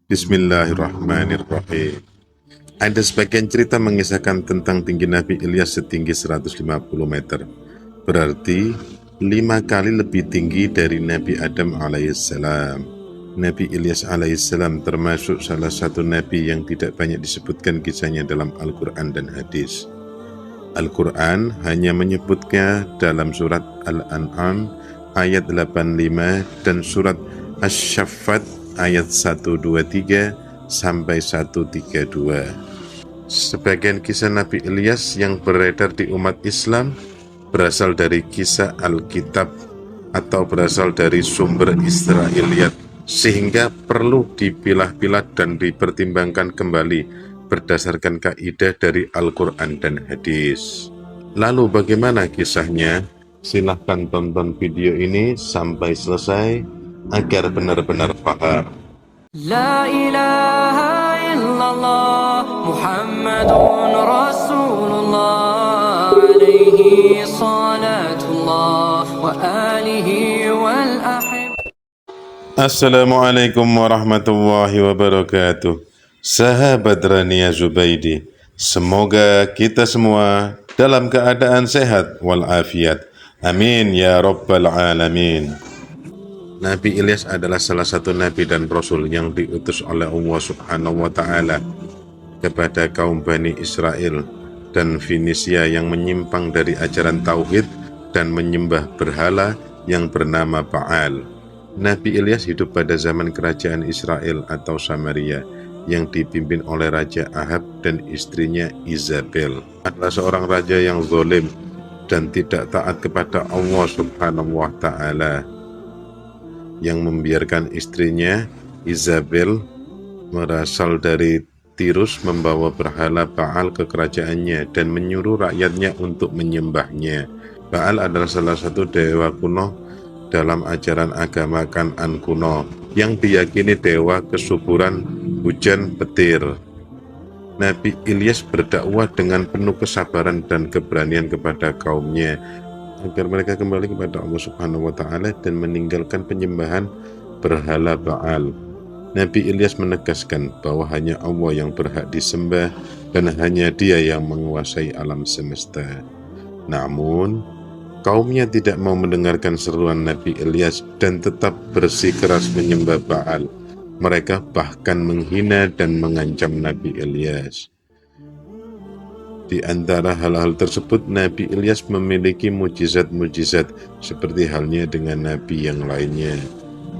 Bismillahirrahmanirrahim. Ada sebagian cerita mengisahkan tentang tinggi Nabi Ilyas setinggi 150 meter. Berarti 5 kali lebih tinggi dari Nabi Adam alaihissalam. Nabi Ilyas alaihissalam termasuk salah satu nabi yang tidak banyak disebutkan kisahnya dalam Al-Quran dan hadis. Al-Quran hanya menyebutnya dalam surat Al-An'am ayat 85 dan surat Asy-Syaffat ayat 123 sampai 132. Sebagian kisah Nabi Ilyas yang beredar di umat Islam berasal dari kisah Alkitab atau berasal dari sumber Israiliyat, sehingga perlu dipilah-pilah dan dipertimbangkan kembali berdasarkan kaidah dari Al-Quran dan hadis. Lalu bagaimana kisahnya? Silahkan tonton video ini sampai selesai agar benar-benar paham. La ilaha illallah Muhammadun Rasulullah alaihi salatullah wa alihi wal ahib. Assalamualaikum warahmatullahi wabarakatuh. Sahabat Rania Zubaidi, semoga kita semua dalam keadaan sehat walafiat. Amin ya rabbal alamin. Nabi Ilyas adalah salah satu nabi dan rasul yang diutus oleh Allah Subhanahu wa taala kepada kaum Bani Israel dan Finisia yang menyimpang dari ajaran tauhid dan menyembah berhala yang bernama Baal. Nabi Ilyas hidup pada zaman kerajaan Israel atau Samaria yang dipimpin oleh Raja Ahab dan istrinya Izabel. Adalah seorang raja yang zalim dan tidak taat kepada Allah Subhanahu wa taala, yang membiarkan istrinya Izabel berasal dari Tirus membawa berhala Baal ke kerajaannya dan menyuruh rakyatnya untuk menyembahnya. Baal adalah salah satu dewa kuno dalam ajaran agama Kan'an kuno yang diyakini dewa kesuburan, hujan, petir. Nabi Ilyas berdakwah dengan penuh kesabaran dan keberanian kepada kaumnya agar mereka kembali kepada Allah Subhanahu wa taala dan meninggalkan penyembahan berhala Baal. Nabi Ilyas menegaskan bahwa hanya Allah yang berhak disembah dan hanya Dia yang menguasai alam semesta. Namun, kaumnya tidak mau mendengarkan seruan Nabi Ilyas dan tetap bersikeras menyembah Baal. Mereka bahkan menghina dan mengancam Nabi Ilyas. Di antara hal-hal tersebut, Nabi Ilyas memiliki mujizat-mujizat seperti halnya dengan nabi yang lainnya.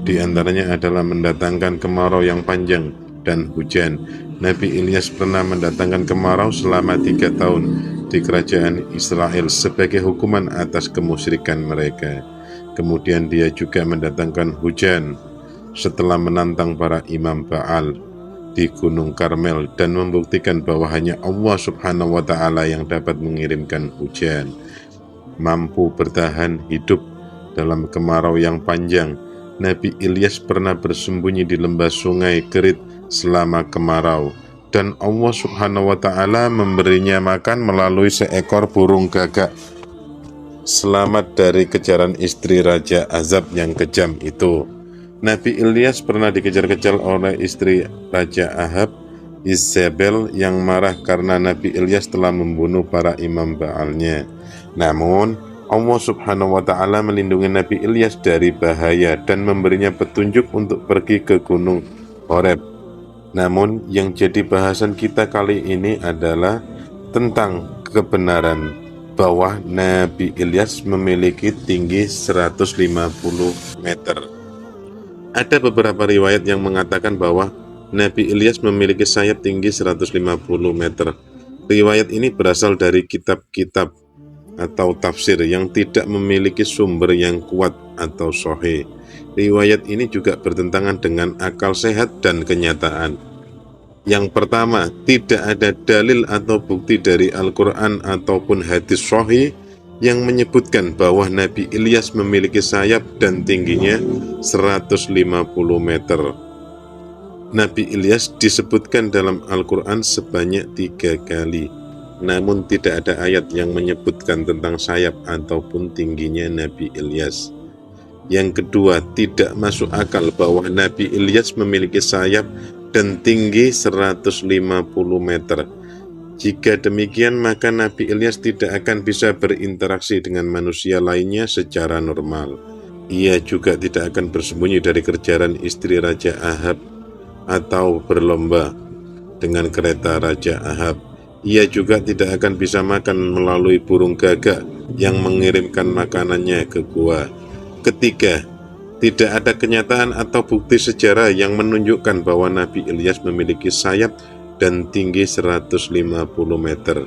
Di antaranya adalah mendatangkan kemarau yang panjang dan hujan. Nabi Ilyas pernah mendatangkan kemarau selama 3 tahun di kerajaan Israel sebagai hukuman atas kemusyrikan mereka. Kemudian dia juga mendatangkan hujan setelah menantang para imam Baal di Gunung Karmel dan membuktikan bahwa hanya Allah Subhanahu wa taala yang dapat mengirimkan hujan. Mampu bertahan hidup dalam kemarau yang panjang, Nabi Ilyas pernah bersembunyi di lembah sungai Kerit selama kemarau dan Allah Subhanahu wa taala memberinya makan melalui seekor burung gagak. Selamat dari kejaran istri Raja Azab yang kejam itu. Nabi Ilyas pernah dikejar-kejar oleh istri Raja Ahab, Izabel, yang marah karena Nabi Ilyas telah membunuh para imam Baalnya. Namun, Allah Subhanahu wa taala melindungi Nabi Ilyas dari bahaya dan memberinya petunjuk untuk pergi ke Gunung Horeb. Namun, yang jadi bahasan kita kali ini adalah tentang kebenaran bahwa Nabi Ilyas memiliki tinggi 150 meter. Ada beberapa riwayat yang mengatakan bahwa Nabi Ilyas memiliki sayap tinggi 150 meter. Riwayat ini berasal dari kitab-kitab atau tafsir yang tidak memiliki sumber yang kuat atau sahih. Riwayat ini juga bertentangan dengan akal sehat dan kenyataan. Yang pertama, tidak ada dalil atau bukti dari Al-Quran ataupun hadis sahih yang menyebutkan bahwa Nabi Ilyas memiliki sayap dan tingginya 150 meter. Nabi Ilyas disebutkan dalam Al-Quran sebanyak 3 kali. Namun tidak ada ayat yang menyebutkan tentang sayap ataupun tingginya Nabi Ilyas. Yang kedua, tidak masuk akal bahwa Nabi Ilyas memiliki sayap dan tinggi 150 meter. Jika demikian, maka Nabi Ilyas tidak akan bisa berinteraksi dengan manusia lainnya secara normal. Ia juga tidak akan bersembunyi dari kejaran istri Raja Ahab atau berlomba dengan kereta Raja Ahab. Ia juga tidak akan bisa makan melalui burung gagak yang mengirimkan makanannya ke gua. Ketiga, tidak ada kenyataan atau bukti sejarah yang menunjukkan bahwa Nabi Ilyas memiliki sayap dan tinggi 150 meter.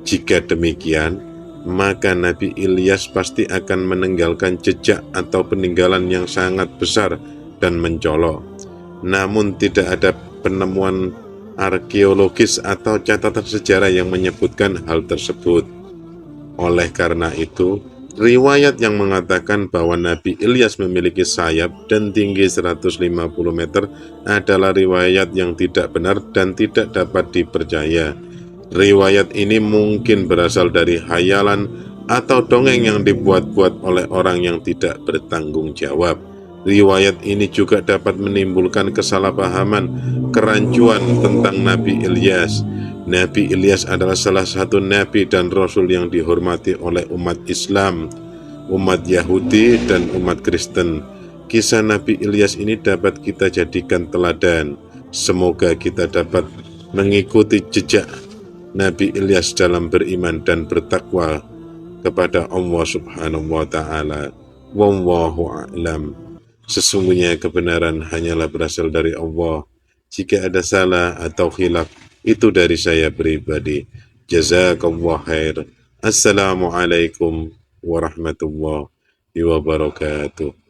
Jika demikian, maka Nabi Ilyas pasti akan meninggalkan jejak atau peninggalan yang sangat besar dan mencolok. Namun tidak ada penemuan arkeologis atau catatan sejarah yang menyebutkan hal tersebut. Oleh karena itu, riwayat yang mengatakan bahwa Nabi Ilyas memiliki sayap dan tinggi 150 meter adalah riwayat yang tidak benar dan tidak dapat dipercaya. Riwayat ini mungkin berasal dari hayalan atau dongeng yang dibuat-buat oleh orang yang tidak bertanggung jawab. Riwayat ini juga dapat menimbulkan kesalahpahaman, kerancuan tentang Nabi Ilyas. Nabi Ilyas adalah salah satu nabi dan rasul yang dihormati oleh umat Islam, umat Yahudi, dan umat Kristen. Kisah Nabi Ilyas ini dapat kita jadikan teladan. Semoga kita dapat mengikuti jejak Nabi Ilyas dalam beriman dan bertakwa kepada Allah Subhanahu wa Ta'ala. Wallahu a'lam. Sesungguhnya kebenaran hanyalah berasal dari Allah. Jika ada salah atau khilaf, itu dari saya pribadi. Jazakallah khair. Assalamualaikum warahmatullahi wabarakatuh.